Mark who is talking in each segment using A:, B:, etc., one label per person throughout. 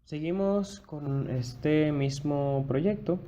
A: Seguimos con este mismo proyecto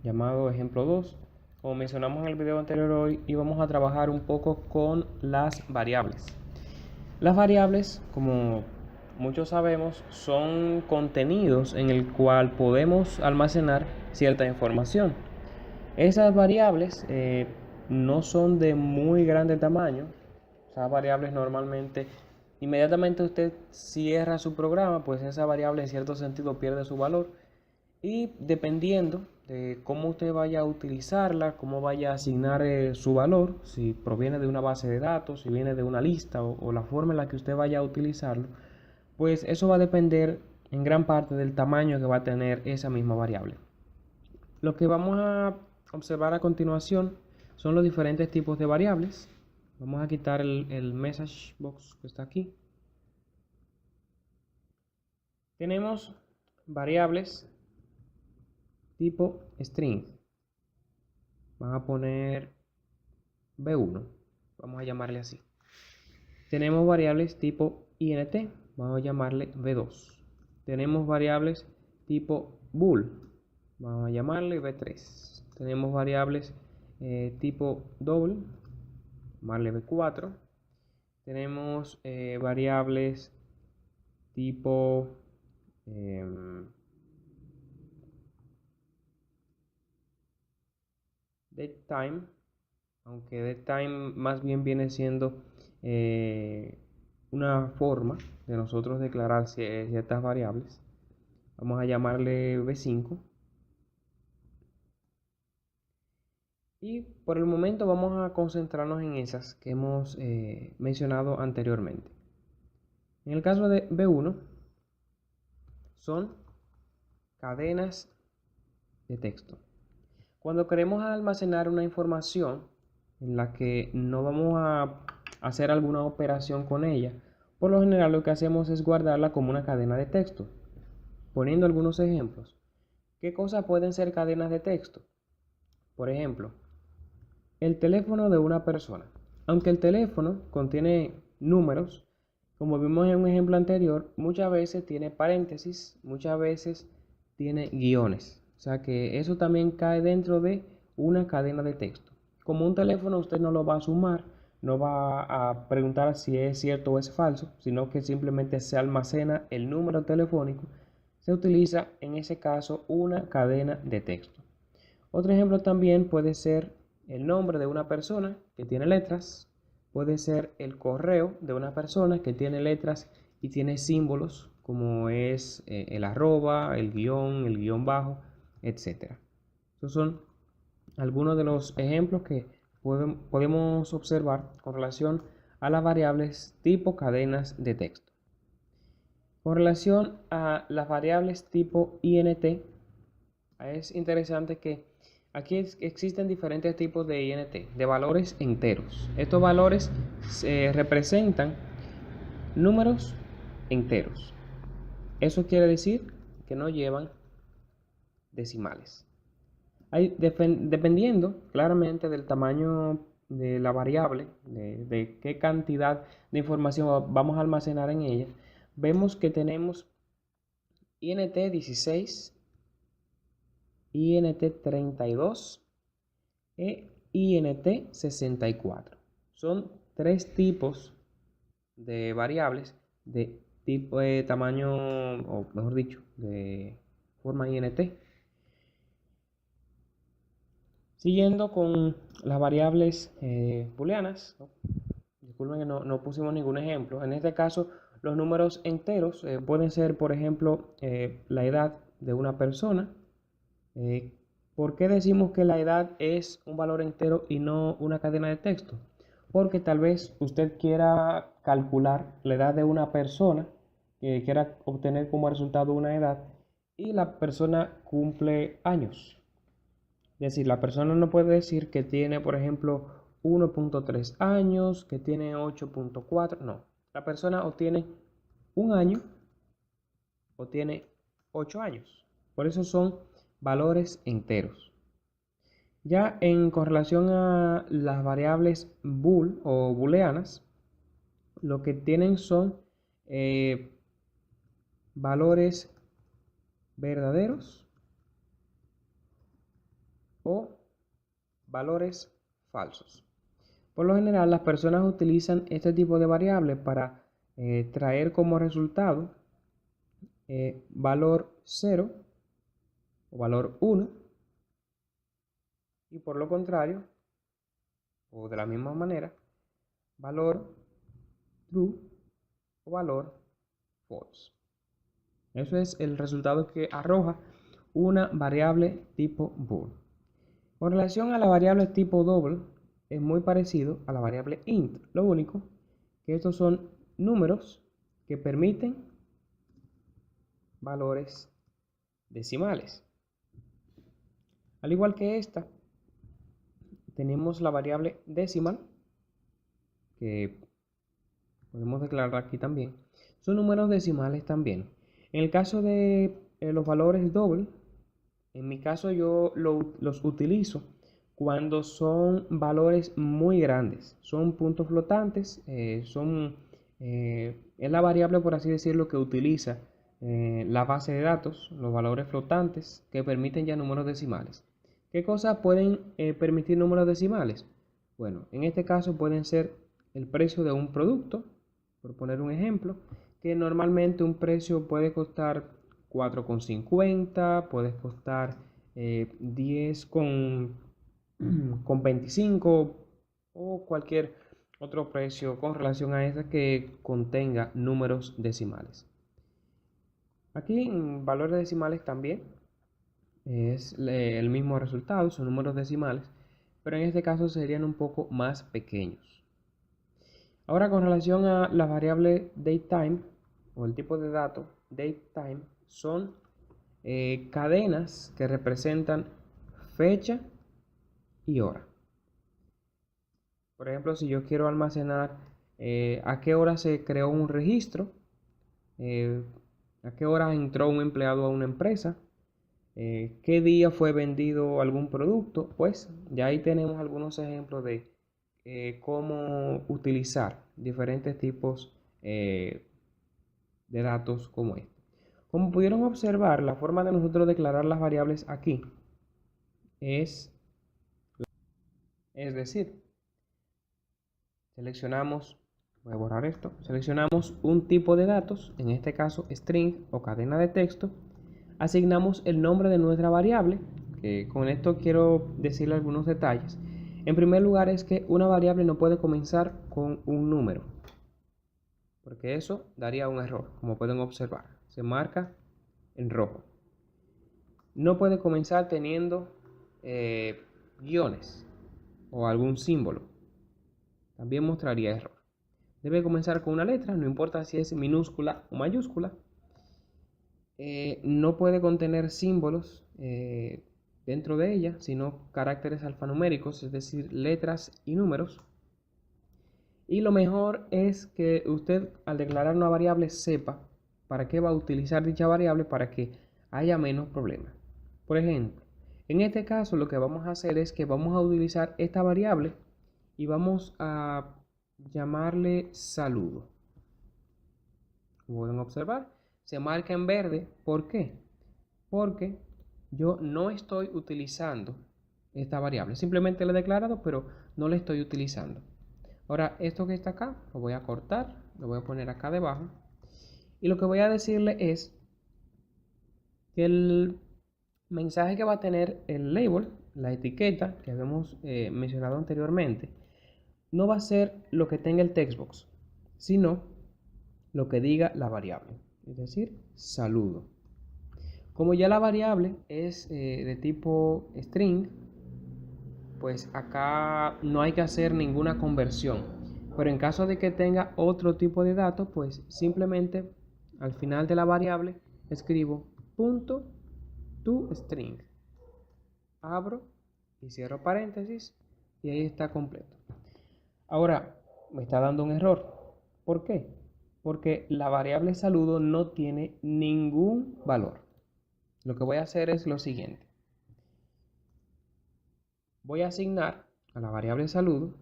A: llamado ejemplo 2. Como mencionamos en el video anterior, hoy íbamos a trabajar un poco con las variables. Las variables, como muchos sabemos, son contenidos en el cual podemos almacenar cierta información. Esas variables no son de muy grande tamaño. Esas variables normalmente, inmediatamente usted cierra su programa, pues esa variable en cierto sentido pierde su valor. Y dependiendo de cómo usted vaya a utilizarla, cómo vaya a asignar su valor, si proviene de una base de datos, si viene de una lista o la forma en la que usted vaya a utilizarlo, pues eso va a depender en gran parte del tamaño que va a tener esa misma variable. Lo que vamos a observar a continuación son los diferentes tipos de variables. Vamos a quitar el message box que está aquí. Tenemos variables tipo string. Van a poner B1. Vamos a llamarle así. Tenemos variables tipo int. Vamos a llamarle B2. Tenemos variables tipo bool. Vamos a llamarle B3. Tenemos variables tipo double. Llamarle B4. Tenemos variables tipo datetime, aunque datetime más bien viene siendo una forma de nosotros declarar ciertas variables. Vamos a llamarle B5. Y por el momento vamos a concentrarnos en esas que hemos mencionado anteriormente. En el caso de B1 son cadenas de texto. Cuando queremos almacenar una información en la que no vamos a hacer alguna operación con ella, por lo general lo que hacemos es guardarla como una cadena de texto. Poniendo algunos ejemplos, ¿qué cosas pueden ser cadenas de texto? Por ejemplo, el teléfono de una persona. Aunque el teléfono contiene números, como vimos en un ejemplo anterior, muchas veces tiene paréntesis, muchas veces tiene guiones. O sea que eso también cae dentro de una cadena de texto. Como un teléfono usted no lo va a sumar, no va a preguntar si es cierto o es falso, sino que simplemente se almacena el número telefónico. Se utiliza en ese caso una cadena de texto. Otro ejemplo también puede ser el nombre de una persona que tiene letras, puede ser el correo de una persona que tiene letras y tiene símbolos como es el arroba, el guión bajo, etc. Estos son algunos de los ejemplos que podemos observar con relación a las variables tipo cadenas de texto. Con relación a las variables tipo int, es interesante que aquí existen diferentes tipos de int, de valores enteros. Estos valores representan números enteros. Eso quiere decir que no llevan decimales. Dependiendo claramente del tamaño de la variable, de qué cantidad de información vamos a almacenar en ella, vemos que tenemos int 16, int 32 e int 64. Son tres tipos de variables de tipo de tamaño, o mejor dicho, de forma int. Siguiendo con las variables booleanas, ¿no? Disculpen que no pusimos ningún ejemplo. En este caso, los números enteros pueden ser, por ejemplo, la edad de una persona. ¿Por qué decimos que la edad es un valor entero y no una cadena de texto? Porque tal vez usted quiera calcular la edad de una persona, que quiera obtener como resultado una edad, y la persona cumple años. Es decir, la persona no puede decir que tiene, por ejemplo, 1.3 años, que tiene 8.4, no. La persona o tiene un año o tiene 8 años. Por eso son valores enteros. Ya con relación a las variables bool o booleanas, lo que tienen son valores verdaderos o valores falsos. Por lo general, las personas utilizan este tipo de variables para traer como resultado valor 0 o valor 1, y por lo contrario, o de la misma manera, valor true o valor false. Eso es el resultado que arroja una variable tipo bool. Con relación a la variable tipo double, es muy parecido a la variable int. Lo único que estos son números que permiten valores decimales. Al igual que esta, tenemos la variable decimal, que podemos declarar aquí también. Son números decimales también. En el caso de los valores doble, en mi caso yo los utilizo cuando son valores muy grandes. Son puntos flotantes, es la variable, por así decirlo, que utiliza la base de datos, los valores flotantes que permiten ya números decimales. ¿Qué cosas pueden permitir números decimales? Bueno, en este caso pueden ser el precio de un producto, por poner un ejemplo, que normalmente un precio puede costar 4,50, puede costar 10 con 25 o cualquier otro precio con relación a esa que contenga números decimales. Aquí en valores decimales también es el mismo resultado, son números decimales, pero en este caso serían un poco más pequeños. Ahora, con relación a la variable datetime o el tipo de dato datetime, son cadenas que representan fecha y hora. Por ejemplo, si yo quiero almacenar a qué hora se creó un registro, a qué hora entró un empleado a una empresa, qué día fue vendido algún producto, pues ya ahí tenemos algunos ejemplos de cómo utilizar diferentes tipos de datos como este. Como pudieron observar, la forma de nosotros declarar las variables aquí es decir, seleccionamos, voy a borrar esto, seleccionamos un tipo de datos, en este caso string o cadena de texto, asignamos el nombre de nuestra variable, que con esto quiero decirle algunos detalles. En primer lugar es que una variable no puede comenzar con un número, porque eso daría un error, como pueden observar, se marca en rojo. No puede comenzar teniendo guiones o algún símbolo, también mostraría error. Debe comenzar con una letra, no importa si es minúscula o mayúscula. No puede contener símbolos dentro de ella, sino caracteres alfanuméricos, es decir, letras y números. Y lo mejor es que usted, al declarar una variable, sepa para qué va a utilizar dicha variable para que haya menos problemas. Por ejemplo, en este caso lo que vamos a hacer es que vamos a utilizar esta variable y vamos a llamarle saludo. Como pueden observar, se marca en verde. ¿Por qué? Porque yo no estoy utilizando esta variable. Simplemente la he declarado, pero no la estoy utilizando. Ahora, esto que está acá, lo voy a cortar, lo voy a poner acá debajo. Y lo que voy a decirle es que el mensaje que va a tener el label, la etiqueta que habíamos mencionado anteriormente, no va a ser lo que tenga el textbox, sino lo que diga la variable, es decir, saludo. Como ya la variable es de tipo string, pues acá no hay que hacer ninguna conversión. Pero en caso de que tenga otro tipo de datos, pues simplemente al final de la variable escribo punto toString. Abro y cierro paréntesis y ahí está completo. Ahora me está dando un error. ¿Por qué? Porque la variable saludo no tiene ningún valor. Lo que voy a hacer es lo siguiente. Voy a asignar a la variable saludo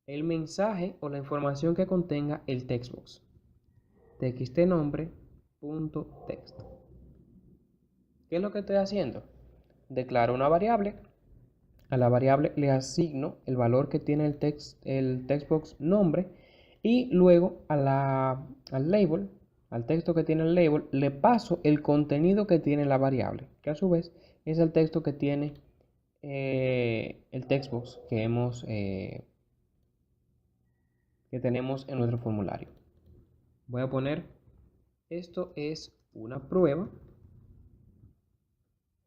A: el mensaje o la información que contenga el textbox. txtnombre.text. ¿Qué es lo que estoy haciendo? Declaro una variable. A la variable le asigno el valor que tiene el textbox nombre y luego al label, al texto que tiene el label, le paso el contenido que tiene la variable, que a su vez es el texto que tiene el textbox que tenemos en nuestro formulario. Voy a poner, esto es una prueba,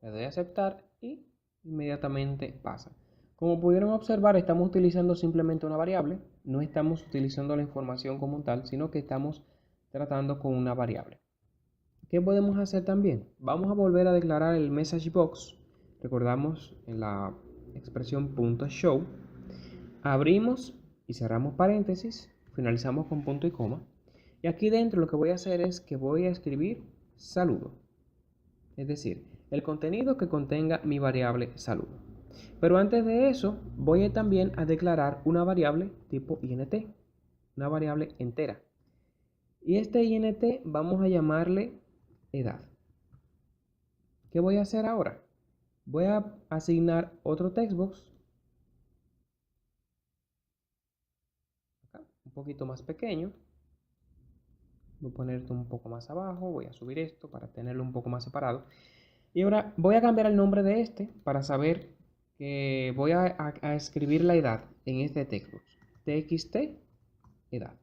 A: le doy a aceptar y inmediatamente pasa. Como pudieron observar, estamos utilizando simplemente una variable, no estamos utilizando la información como tal, sino que estamos tratando con una variable. ¿Qué podemos hacer también? Vamos a volver a declarar el message box. Recordamos en la expresión .show, abrimos y cerramos paréntesis, finalizamos con punto y coma. Y aquí dentro lo que voy a hacer es que voy a escribir saludo. Es decir, el contenido que contenga mi variable saludo. Pero antes de eso, voy también a declarar una variable tipo int, una variable entera. Y este int vamos a llamarle edad. ¿Qué voy a hacer ahora? Voy a asignar otro textbox, acá, un poquito más pequeño. Voy a poner esto un poco más abajo, voy a subir esto para tenerlo un poco más separado. Y ahora voy a cambiar el nombre de este para saber que voy a escribir la edad en este textbox. txt edad.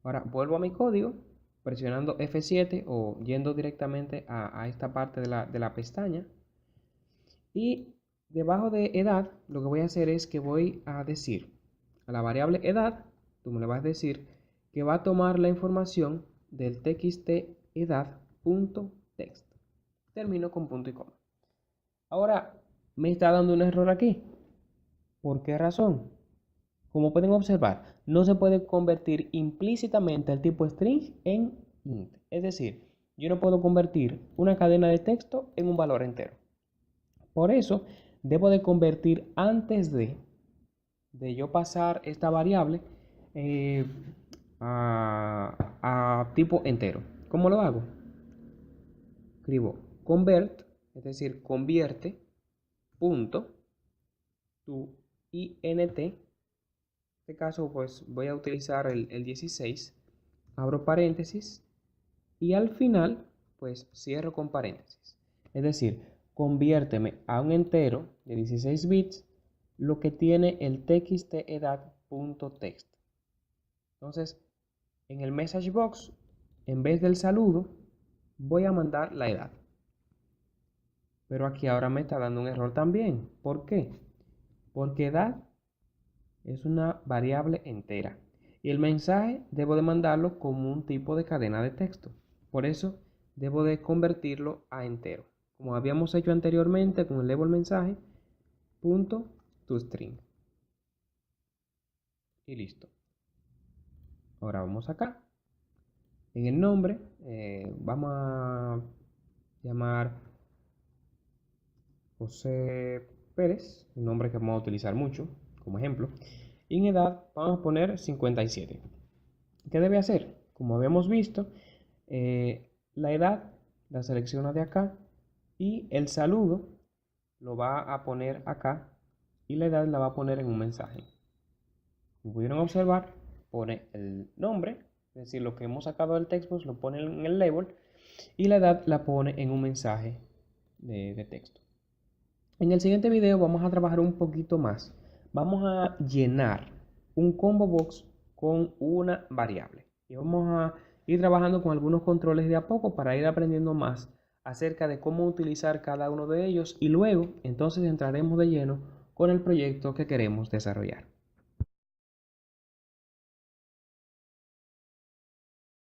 A: Ahora vuelvo a mi código presionando F7 o yendo directamente a esta parte de la pestaña. Y debajo de edad lo que voy a hacer es que voy a decir a la variable edad, tú me le vas a decir que va a tomar la información del txt edad.text. Termino con punto y coma. Ahora me está dando un error aquí. ¿Por qué razón? Como pueden observar, no se puede convertir implícitamente el tipo string en int. Es decir, yo no puedo convertir una cadena de texto en un valor entero. Por eso, debo de convertir antes de yo pasar esta variable a tipo entero. ¿Cómo lo hago? Escribo convert, es decir, convierte, punto, tu int. En este caso, pues voy a utilizar el 16, abro paréntesis y al final, pues cierro con paréntesis. Es decir, conviérteme a un entero de 16 bits lo que tiene el txtedad.text. Entonces, en el message box, en vez del saludo, voy a mandar la edad. Pero aquí ahora me está dando un error también. ¿Por qué? Porque edad es una variable entera. Y el mensaje debo de mandarlo como un tipo de cadena de texto. Por eso debo de convertirlo a entero. Como habíamos hecho anteriormente con el label mensaje, punto toString. Y listo. Ahora vamos acá. En el nombre vamos a llamar José Pérez, un nombre que vamos a utilizar mucho como ejemplo. Y en edad vamos a poner 57. ¿Qué debe hacer? Como habíamos visto, la edad la selecciona de acá y el saludo lo va a poner acá y la edad la va a poner en un mensaje. Como pudieron observar, pone el nombre, es decir, lo que hemos sacado del textbox lo pone en el label y la edad la pone en un mensaje de texto. En el siguiente video vamos a trabajar un poquito más. Vamos a llenar un combo box con una variable. Y vamos a ir trabajando con algunos controles de a poco para ir aprendiendo más acerca de cómo utilizar cada uno de ellos y luego entonces entraremos de lleno con el proyecto que queremos desarrollar.